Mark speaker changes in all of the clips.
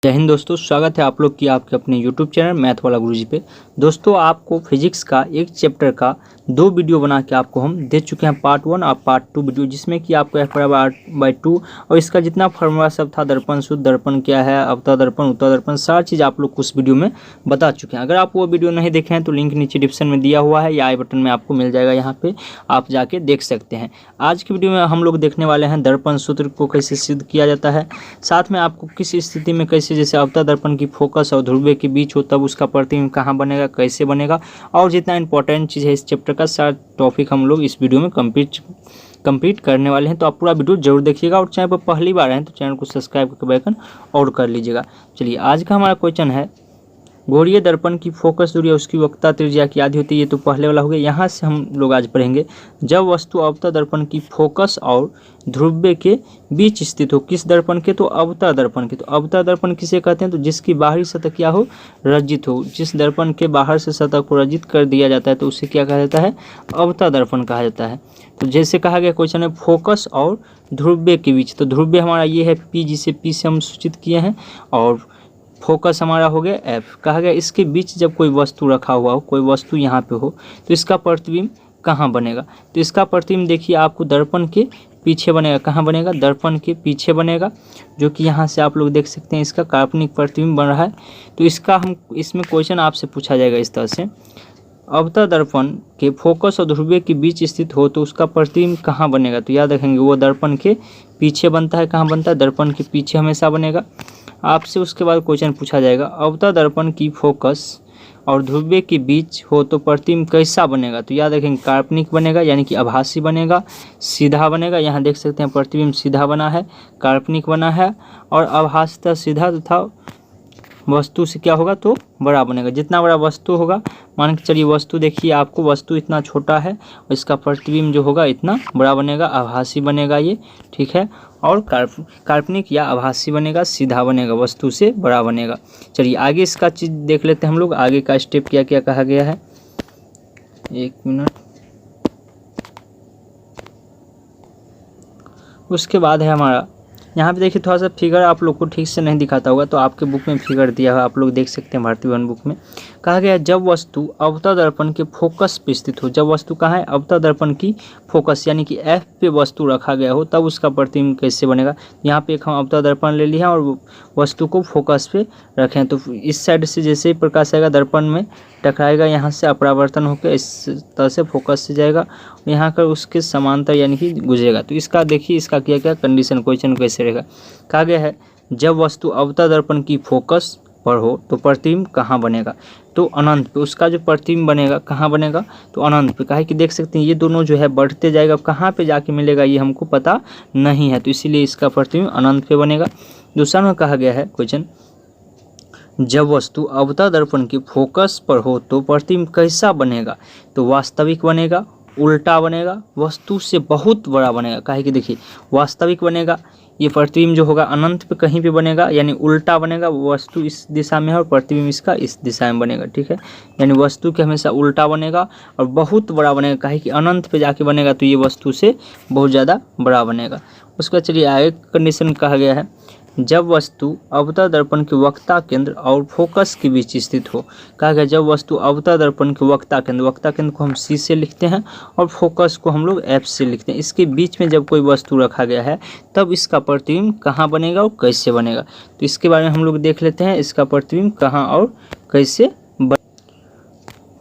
Speaker 1: जय हिंद दोस्तों, स्वागत है आप लोग की आपके अपने यूट्यूब चैनल मैथ वाला गुरुजी पे। दोस्तों, आपको फिजिक्स का एक चैप्टर का 2 वीडियो बना के आपको हम दे चुके हैं, पार्ट 1 और पार्ट 2 वीडियो, जिसमें कि आपको F/2 और इसका जितना फॉर्मूला सब था, दर्पण शुद्ध दर्पण क्या है, अवतल दर्पण उत्तल दर्पण, सारी चीज़ आप लोग को उस वीडियो में बता चुके हैं। अगर आप वो वीडियो नहीं देखे हैं तो लिंक नीचे डिस्क्रिप्शन में दिया हुआ है या आई बटन में आपको मिल जाएगा, यहाँ पे आप जाके देख सकते हैं। आज की वीडियो में हम लोग देखने वाले हैं दर्पण सूत्र को कैसे सिद्ध किया जाता है, साथ में आपको किस स्थिति में कैसे, जैसे अवतल दर्पण की फोकस और ध्रुवीय के बीच हो तब उसका प्रतिबिंब कहाँ बनेगा, कैसे बनेगा, और जितना इंपॉर्टेंट चीज़ है इस चैप्टर का सारा टॉपिक हम लोग इस वीडियो में कंप्लीट करने वाले हैं। तो आप पूरा वीडियो जरूर देखिएगा और चैनल पर पहली बार हैं तो चैनल को सब्सक्राइब करके बेल आइकन और कर लीजिएगा। चलिए, आज का हमारा क्वेश्चन है, गोलीय दर्पण की फोकस दूरी और उसकी वक्रता त्रिज्या की आधी होती है। ये तो पहले वाला हो गया। यहाँ से हम लोग आज पढ़ेंगे, जब वस्तु अवतल दर्पण की फोकस और ध्रुवीय के बीच स्थित हो। किस दर्पण के? तो अवतल दर्पण के। तो अवतल दर्पण किसे कहते हैं? तो जिसकी बाहरी सतह क्या हो? रजित हो। जिस दर्पण के बाहर से सतह को रजित कर दिया जाता है तो उसे क्या कहा जाता है? अवतल दर्पण कहा जाता है। तो जैसे कहा गया क्वेश्चन है, फोकस और ध्रुवीय के बीच। तो ध्रुवीय हमारा ये है P, जिसे P से हम सूचित किए हैं, और फोकस हमारा हो गया F। कहा गया इसके बीच जब कोई वस्तु रखा हुआ हो, कोई वस्तु यहाँ पे हो, तो इसका प्रतिबिंब कहाँ बनेगा? तो इसका प्रतिबिंब देखिए आपको दर्पण के पीछे बनेगा। कहाँ बनेगा? दर्पण के पीछे बनेगा, जो कि यहाँ से आप लोग देख सकते हैं इसका काल्पनिक प्रतिबिंब बन रहा है। तो इसमें क्वेश्चन आपसे पूछा जाएगा इस तरह से, अवतल दर्पण के फोकस और ध्रुवीय के बीच स्थित हो तो उसका प्रतिबिंब कहाँ बनेगा? तो याद रखेंगे वो दर्पण के पीछे बनता है। कहाँ बनता है? दर्पण के पीछे हमेशा बनेगा। आपसे उसके बाद क्वेश्चन पूछा जाएगा, अवतल दर्पण की फोकस और ध्रुवीय के बीच हो तो प्रतिबिंब कैसा बनेगा? तो याद रखेंगे काल्पनिक बनेगा, यानी कि आभासी बनेगा, सीधा बनेगा। यहाँ देख सकते हैं प्रतिबिंब सीधा बना है, काल्पनिक बना है, और आभासी सीधा तथा वस्तु से क्या होगा? तो बड़ा बनेगा। जितना बड़ा वस्तु होगा, मान के चलिए वस्तु देखिए आपको, वस्तु इतना छोटा है और इसका प्रतिबिंब जो होगा इतना बड़ा बनेगा, आभासी बनेगा ये, ठीक है। और काल्पनिक या आभासी बनेगा, सीधा बनेगा, वस्तु से बड़ा बनेगा। चलिए आगे इसका चीज़ देख लेते हैं हम लोग, आगे का स्टेप क्या क्या कहा गया है। एक मिनट, उसके बाद है हमारा यहाँ पे देखिए, थोड़ा सा फिगर आप लोग को ठीक से नहीं दिखाता होगा, तो आपके बुक में फिगर दिया हुआ आप लोग देख सकते हैं, भारतीय वन बुक में। कहा गया जब वस्तु अवतल दर्पण के फोकस पे स्थित हो। जब वस्तु कहाँ है? अवतल दर्पण की फोकस, यानी कि F पे वस्तु रखा गया हो, तब उसका प्रतिबिंब कैसे बनेगा? यहाँ पे एक हम अवतल दर्पण ले लिया और वस्तु को फोकस पे रखें, तो इस साइड से जैसे ही प्रकाश आएगा दर्पण में टकराएगा, यहाँ से अपरावर्तन होकर इस तरह से फोकस से जाएगा, यहाँ कर उसके समांतर यानी कि गुजरेगा। तो इसका देखिए, इसका क्या क्या कंडीशन, क्वेश्चन कैसे रहेगा। कहा गया है जब वस्तु अवतल दर्पण की फोकस पर हो तो प्रतिबिंब कहाँ बनेगा? तो अनंत पे। उसका जो प्रतिबिंब बनेगा कहाँ बनेगा? तो अनंत पे। कहा कि देख सकते हैं ये दोनों जो है बढ़ते जाएगा, कहाँ पे जाके मिलेगा ये हमको पता नहीं है, तो इसीलिए इसका प्रतिबिंब अनंत पे बनेगा। दूसरा में कहा गया है क्वेश्चन, जब वस्तु अवतल दर्पण के फोकस पर हो तो प्रतिबिंब कैसा बनेगा? तो वास्तविक बनेगा, उल्टा बनेगा, वस्तु से बहुत बड़ा बनेगा। काहे कि देखिए वास्तविक बनेगा, ये प्रतिबिंब जो होगा अनंत पे कहीं पे बनेगा, यानी उल्टा बनेगा, वस्तु इस दिशा में है और प्रतिबिंब इसका इस दिशा में बनेगा, ठीक है। यानी वस्तु के हमेशा उल्टा बनेगा और बहुत बड़ा बनेगा, काहे कि अनंत पे जाके बनेगा तो ये वस्तु से बहुत ज़्यादा बड़ा बनेगा। उसके बाद चलिए आगे कंडीशन कहा गया है, जब वस्तु अवतल दर्पण के वक्रता केंद्र और फोकस के बीच स्थित हो। कहा गया जब वस्तु अवतल दर्पण के वक्रता केंद्र को हम C से लिखते हैं और फोकस को हम लोग F से लिखते हैं, इसके बीच में जब कोई वस्तु रखा गया है तब इसका प्रतिबिंब कहाँ बनेगा और कैसे बनेगा? तो इसके बारे में हम लोग देख लेते हैं, इसका प्रतिबिंब कहाँ और कैसे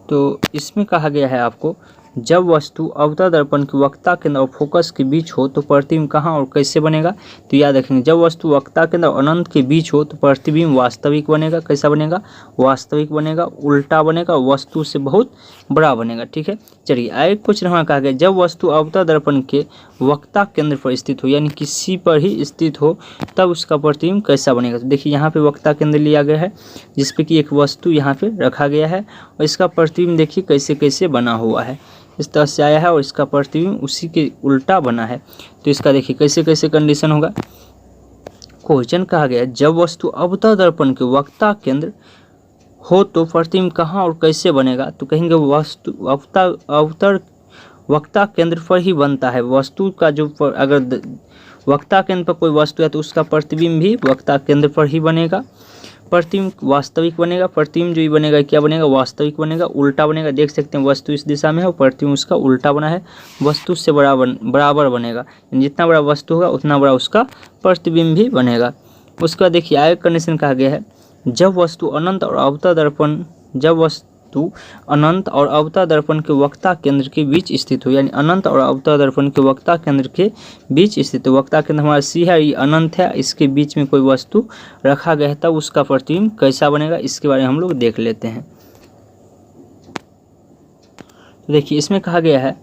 Speaker 1: तो इसमें कहा गया है आपको, जब वस्तु अवतल दर्पण के वक्रता केंद्र और फोकस के बीच हो तो प्रतिबिंब कहाँ और कैसे बनेगा? तो याद रखेंगे जब वस्तु वक्रता केंद्र और अनंत के बीच हो तो प्रतिबिंब वास्तविक बनेगा। कैसा बनेगा? वास्तविक बनेगा, उल्टा बनेगा, वस्तु से बहुत बड़ा बनेगा, ठीक है। चलिए आगे क्वेश्चन हमारा कहा गया, जब वस्तु अवतल दर्पण के वक्रता केंद्र पर स्थित हो, यानी कि C पर ही स्थित हो, तब उसका प्रतिबिंब कैसा बनेगा? तो देखिए यहाँ पे वक्रता केंद्र लिया गया है, जिसपे कि एक वस्तु यहाँ पे रखा गया है और इसका प्रतिबिंब देखिए कैसे कैसे बना हुआ है, इस तरह से आया है और इसका प्रतिबिंब उसी के उल्टा बना है। तो इसका देखिए कैसे कैसे कंडीशन होगा। क्वेश्चन कहा गया जब वस्तु अवतल दर्पण के वक्रता केंद्र हो तो प्रतिबिंब कहाँ और कैसे बनेगा? तो कहेंगे वस्तु अवतल वक्रता केंद्र पर ही बनता है। वस्तु का जो अगर वक्ता केंद्र पर कोई वस्तु है तो उसका प्रतिबिंब भी वक्ता केंद्र पर ही बनेगा। प्रतिबिंब वास्तविक बनेगा, प्रतिबिंब जो ही बनेगा क्या बनेगा, वास्तविक बनेगा, उल्टा बनेगा। देख सकते हैं वस्तु इस दिशा में है और प्रतिबिंब उसका उल्टा बना है, वस्तु से बराबर बनेगा। जितना बड़ा वस्तु होगा उतना बड़ा उसका प्रतिबिंब भी बनेगा। उसका देखिए आगे कंडीशन कहा गया है, जब वस्तु अनंत और अवतल दर्पण के वक्ता केंद्र के बीच स्थित हो, यानी अनंत और अवतल दर्पण के वक्ता केंद्र के बीच स्थित हो। वक्ता केंद्र हमारा सी है, ये अनंत है, इसके बीच में कोई वस्तु रखा गया है तब उसका प्रतिबिंब कैसा बनेगा, इसके बारे में हम लोग देख लेते हैं। तो देखिए इसमें कहा गया है,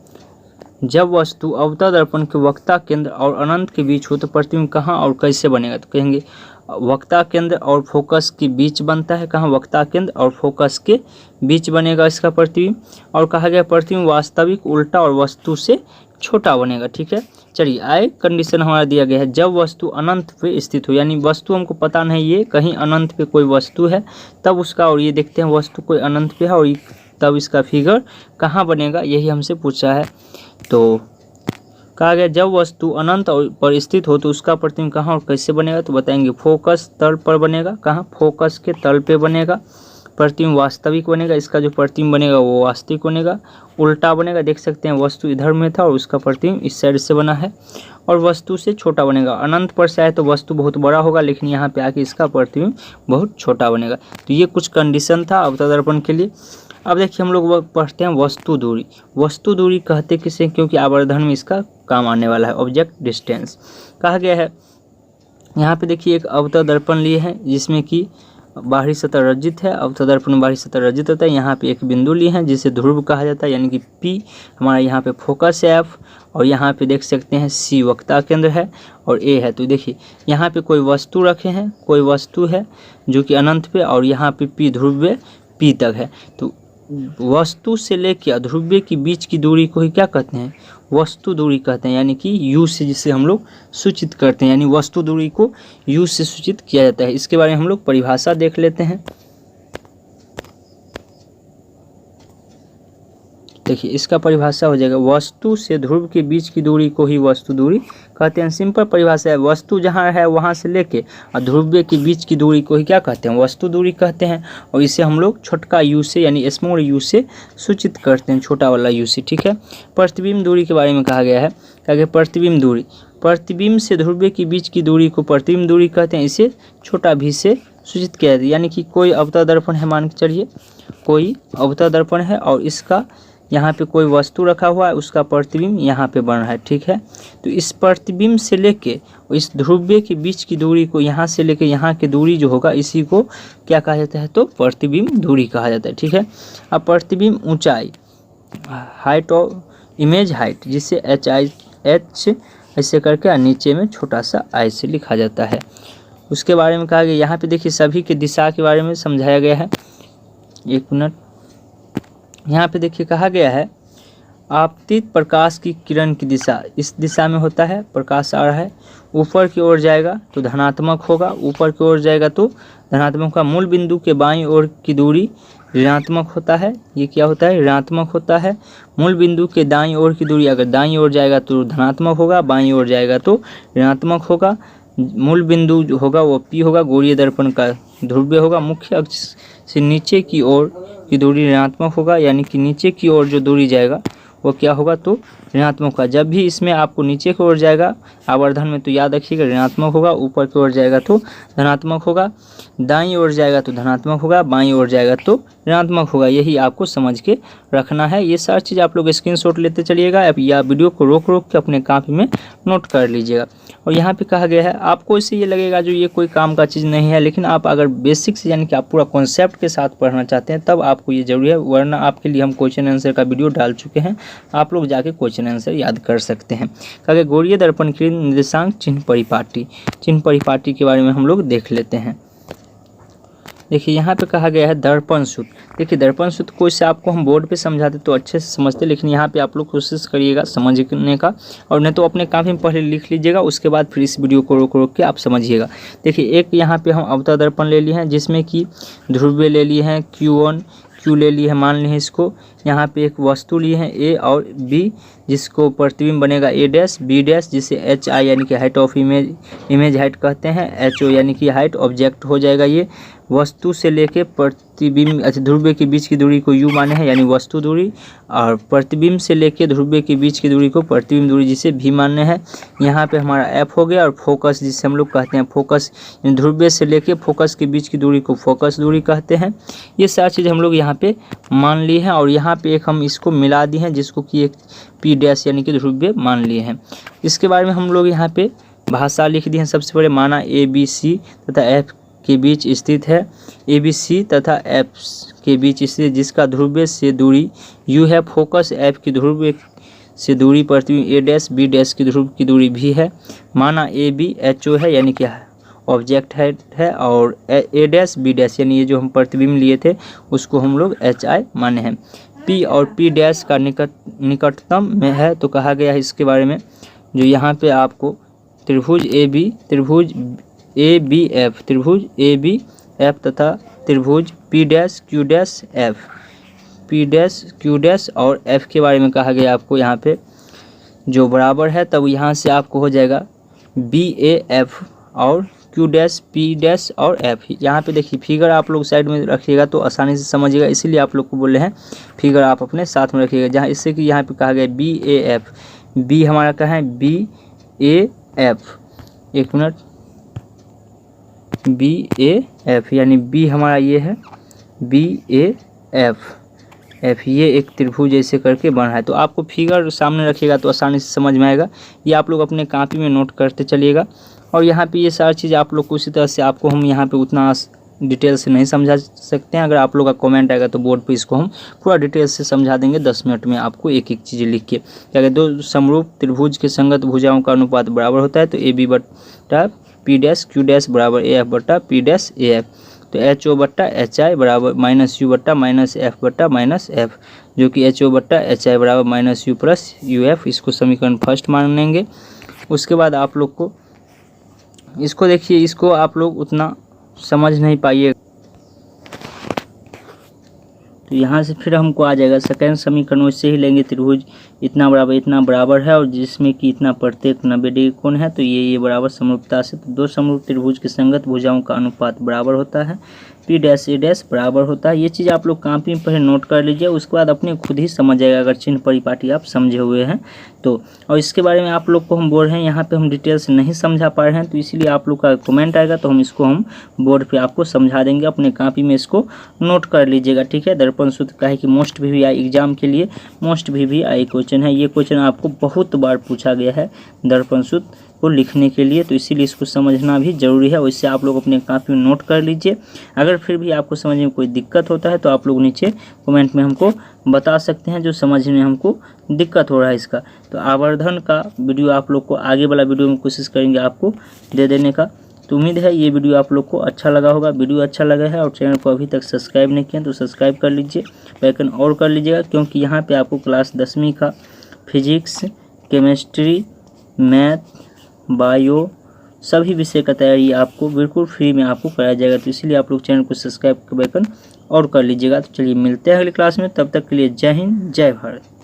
Speaker 1: जब वस्तु अवतल दर्पण के वक्ता केंद्र और अनंत के बीच हो तो प्रतिबिंब कहाँ और कैसे बनेगा। तो कहेंगे वक्ता केंद्र और फोकस के बीच बनता है। कहाँ, वक्ता केंद्र और फोकस के बीच बनेगा इसका प्रतिबिंब। और कहा गया प्रतिबिंब वास्तविक, उल्टा और वस्तु से छोटा बनेगा। ठीक है, चलिए आए कंडीशन हमारा दिया गया है, जब वस्तु अनंत पे स्थित हो, यानी वस्तु हमको पता नहीं ये कहीं अनंत पे कोई वस्तु है तब उसका, और ये देखते हैं वस्तु कोई अनंत पे है और तब इसका फिगर कहाँ बनेगा, यही हमसे पूछा है। तो कहा गया जब वस्तु अनंत पर स्थित हो तो उसका प्रतिबिंब कहाँ और कैसे बनेगा। तो बताएंगे फोकस तल पर बनेगा। कहाँ, फोकस के तल पे बनेगा। प्रतिबिंब वास्तविक बनेगा, इसका जो प्रतिबिंब बनेगा वो वास्तविक बनेगा। उल्टा बनेगा, देख सकते हैं वस्तु इधर में था और उसका प्रतिबिंब इस साइड से बना है। और वस्तु से छोटा बनेगा, अनंत पर से आए तो वस्तु बहुत बड़ा होगा लेकिन यहाँ पे आके इसका प्रतिबिंब बहुत छोटा बनेगा। तो ये कुछ कंडीशन था अवतल दर्पण के लिए। अब देखिए हम लोग पढ़ते हैं वस्तु दूरी। वस्तु दूरी कहते किसे, क्योंकि आवर्धन में इसका काम आने वाला है। ऑब्जेक्ट डिस्टेंस कहा गया है, यहाँ पे देखिए एक अवतल दर्पण लिए हैं जिसमें कि बाहरी सतह रजित है। अवतल दर्पण में बाहरी सतह रजित होता है। यहाँ पे एक बिंदु लिए हैं जिसे ध्रुव कहा जाता है, यानी कि P हमारा यहाँ पे फोकस है F, और यहाँ पे देख सकते हैं C वक्ता केंद्र है और A है। तो देखिए यहाँ पे कोई वस्तु रखे हैं, कोई वस्तु है जो कि अनंत पे, और यहाँ पे P ध्रुव P तक है। तो वस्तु से लेकर अध्रुव्य के बीच की दूरी को ही क्या कहते हैं, वस्तु दूरी कहते हैं, यानी कि U से जिसे हम लोग सूचित करते हैं, यानी वस्तु दूरी को U से सूचित किया जाता है। इसके बारे में हम लोग परिभाषा देख लेते हैं। देखिए इसका परिभाषा हो जाएगा, वस्तु से ध्रुव के बीच की दूरी को ही वस्तु दूरी कहते हैं। सिंपल परिभाषा है, वस्तु जहाँ है वहाँ से लेके और ध्रुव्य के बीच की दूरी को ही क्या कहते हैं, वस्तु दूरी कहते हैं। और इसे हम लोग छोटका U से यानी स्मॉल U से सूचित करते हैं, छोटा वाला U से। ठीक है, प्रतिबिंब दूरी के बारे में कहा गया है, कहा गया प्रतिबिंब दूरी, प्रतिबिंब से ध्रुव्य के बीच की दूरी को प्रतिबिंब दूरी कहते हैं। इसे छोटा V से सूचित किया जाता है, यानी कि कोई अवतल दर्पण है, मान के चलिए कोई अवतल दर्पण है और इसका यहाँ पे कोई वस्तु रखा हुआ है, उसका प्रतिबिंब यहाँ पे बन रहा है। ठीक है, तो इस प्रतिबिंब से लेके इस ध्रुव्य के बीच की दूरी को, यहाँ से लेके यहाँ की दूरी जो होगा इसी को क्या कहा जाता है, तो प्रतिबिंब दूरी कहा जाता है। ठीक है, अब प्रतिबिंब ऊंचाई, हाइट और इमेज हाइट, जिसे H ऐसे करके नीचे में छोटा सा I से लिखा जाता है, उसके बारे में कहा गया। यहाँ पे देखिए सभी की दिशा के बारे में समझाया गया है। एक मिनट, यहाँ पे देखिए कहा गया है, आपतित प्रकाश की किरण की दिशा इस दिशा में होता है, प्रकाश आ रहा है, ऊपर की ओर जाएगा तो धनात्मक होगा, ऊपर की ओर जाएगा तो धनात्मक का। मूल बिंदु के बाईं ओर की दूरी ऋणात्मक होता है, ये क्या होता है, ऋणात्मक होता है। मूल बिंदु के दाईं ओर की दूरी अगर दाईं ओर जाएगा तो धनात्मक होगा, बाईं ओर जाएगा तो ऋणात्मक होगा। मूल बिंदु जो होगा वो P होगा, गोलीय दर्पण का ध्रुव्य होगा। मुख्य अक्ष से नीचे की ओर की दूरी ऋणात्मक होगा, यानी कि नीचे की ओर जो दूरी जाएगा वो क्या होगा, तो ऋणात्मक होगा। जब भी इसमें आपको नीचे की ओर जाएगा आवर्धन में तो याद रखिएगा ऋणात्मक होगा, ऊपर की ओर जाएगा तो धनात्मक होगा, दाईं ओर जाएगा तो धनात्मक होगा, बाईं ओर जाएगा तो ऋणात्मक होगा। यही आपको समझ के रखना है। ये सारी चीज़ आप लोग स्क्रीनशॉट लेते चलिएगा या वीडियो को रोक के अपने कॉपी में नोट कर लीजिएगा। और यहाँ पे कहा गया है, आपको इससे ये लगेगा जो ये कोई काम का चीज़ नहीं है, लेकिन आप अगर बेसिक से यानी कि आप पूरा कॉन्सेप्ट के साथ पढ़ना चाहते हैं तब आपको ये जरूरी है, वरना आपके लिए हम क्वेश्चन आंसर का वीडियो डाल चुके हैं, आप लोग जाके क्वेश्चन आंसर याद कर सकते हैं। कहा गया गोलीय दर्पण के निर्देशांक चिन्ह परिपाटी, चिन्ह परिपाटी के बारे में हम लोग देख लेते हैं। देखिए यहाँ पे कहा गया है दर्पण सूत्र। देखिए दर्पण सूत्र को इससे आपको हम बोर्ड पे समझाते तो अच्छे से समझते, लेकिन यहाँ पे आप लोग कोशिश करिएगा समझने का, और नहीं तो अपने काफी में पहले लिख लीजिएगा, उसके बाद फिर इस वीडियो को रोक के आप समझिएगा। देखिए एक यहाँ पे हम अवतल दर्पण ले लिए हैं जिसमें कि ध्रुव्य ले लिए हैं Q1, Q ले लिए हैं, मान लिए हैं इसको, यहाँ पे एक वस्तु लिए हैं ए और बी, जिसको प्रतिबिंब बनेगा ए डैश बी डैश, जिसे एच आई यानी कि हाइट ऑफ इमेज हाइट कहते हैं, एच ओ यानी कि हाइट ऑब्जेक्ट हो जाएगा। ये वस्तु से लेके प्रतिबिंब ध्रुव के बीच की दूरी को यू माने हैं यानी वस्तु दूरी, और प्रतिबिंब से लेके ध्रुव के बीच की दूरी को प्रतिबिंब दूरी जिसे भी मानने हैं। यहाँ पे हमारा एफ हो गया, और फोकस जिसे हम लोग कहते हैं फोकस, ध्रुव से लेके फोकस के बीच की दूरी को फोकस दूरी कहते हैं। ये सारी चीज़ हम लोग यहाँ पे मान ली हैं, और यहाँ पे एक हम इसको मिला दिए हैं जिसको कि एक पी डैश यानी कि ध्रुव मान लिए हैं। इसके बारे में हम लोग यहाँ पे भाषा लिख दी है। सबसे पहले माना ए बी सी तथा एफ के बीच स्थित है, ए बी सी तथा एफ के बीच स्थित जिसका ध्रुव से दूरी यू है। फोकस एफ की ध्रुव से दूरी प्रतिबिंब ए डैश बी डैश की ध्रुव की दूरी भी है। माना ए बी एच ओ है यानी कि ऑब्जेक्ट है, और ए डैश बी डैश यानी ये जो हम प्रतिबिंब लिए थे उसको हम लोग एच आई माने हैं। पी और पी डैश का निकटतम में है, तो कहा गया है इसके बारे में जो यहाँ पे आपको त्रिभुज ए बी एफ तथा त्रिभुज पी डैश क्यू डैश और एफ के बारे में कहा गया आपको यहाँ पे जो बराबर है, तब यहाँ से आपको हो जाएगा बी ए एफ और क्यू डैश पी डैश और एफ। यहाँ पे देखिए फिगर आप लोग साइड में रखिएगा तो आसानी से समझिएगा, इसीलिए आप लोग को बोल रहे हैं फिगर आप अपने साथ में रखिएगा। जहाँ इससे कि यहाँ पे कहा गया बी ए एफ, बी हमारा कहाँ है बी ए एफ, एक मिनट, बी ए एफ यानी बी हमारा ये है बी ए एफ, ये एक त्रिभुज जैसे करके बना है। तो आपको फिगर सामने रखिएगा तो आसानी से समझ में आएगा। ये आप लोग अपने कॉपी में नोट करते चलिएगा। और यहाँ पे ये सारी चीज़ आप लोग को उसी तरह से आपको हम यहाँ पे उतना डिटेल से नहीं समझा सकते हैं। अगर आप लोग का कमेंट आएगा तो बोर्ड पे इसको हम पूरा डिटेल से समझा देंगे 10 मिनट में आपको एक एक चीज़ लिख के। क्या दो समरूप त्रिभुज के संगत भुजाओं का अनुपात बराबर होता है, तो ए बी बट्टा पी डैश क्यू डैश बराबर ए एफ बट्टा पी डैश ए एफ। तो एच ओ बट्टा एच आई बराबर माइनस यू बट्टा माइनस एफ बट्टा माइनस एफ, जो कि एच ओ बट्टा एच आई बराबर minus you plus U F. इसको समीकरण फर्स्ट मान लेंगे। उसके बाद आप लोग को इसको देखिए, इसको आप लोग उतना समझ नहीं पाइए, तो यहाँ से फिर हमको आ जाएगा सेकेंड समीकरण वैसे ही लेंगे। त्रिभुज इतना बराबर है और जिसमें कि इतना प्रत्येक 90 डिग्री कोण है, तो ये बराबर समरूपता से, तो दो समरूप त्रिभुज के संगत भुजाओं का अनुपात बराबर होता है, पी डैश ए डैश बराबर होता है। ये चीज़ आप लोग कॉपी में पहले नोट कर लीजिए, उसके बाद अपने खुद ही समझ जाएगा अगर चिन्ह परिपाटी आप समझे हुए हैं तो। और इसके बारे में आप लोग को हम बोल रहे हैं, यहाँ पे हम डिटेल से नहीं समझा पा रहे हैं, तो इसीलिए आप लोग का कमेंट आएगा तो हम इसको हम बोर्ड पे आपको समझा देंगे। अपने कॉपी में इसको नोट कर लीजिएगा, ठीक है। दर्पण सूत्र का है कि मोस्ट भी आई एग्जाम के लिए मोस्ट भी आई क्वेश्चन है। ये क्वेश्चन आपको बहुत बार पूछा गया है दर्पण सूत्र को लिखने के लिए, तो इसीलिए इसको समझना भी ज़रूरी है। वैसे आप लोग अपने कॉपी में नोट कर लीजिए। अगर फिर भी आपको समझने में कोई दिक्कत होता है तो आप लोग नीचे कमेंट में हमको बता सकते हैं जो समझने में हमको दिक्कत हो रहा है इसका। तो आवर्धन का वीडियो आप लोग को आगे वाला वीडियो में कोशिश करेंगे आपको दे देने का। तो उम्मीद है ये वीडियो आप लोग को अच्छा लगा होगा। वीडियो अच्छा लगा है और चैनल को अभी तक सब्सक्राइब नहीं किया तो सब्सक्राइब कर लीजिए, बेल और कर लीजिएगा, क्योंकि यहाँ पे आपको क्लास 10वीं का फिजिक्स, केमिस्ट्री, मैथ, बायो सभी विषय का तैयारी आपको बिल्कुल फ्री में आपको कराया जाएगा। तो इसीलिए आप लोग चैनल को सब्सक्राइब बेल और कर लीजिएगा। तो चलिए मिलते हैं अगली क्लास में, तब तक के लिए जय हिंद जय भारत।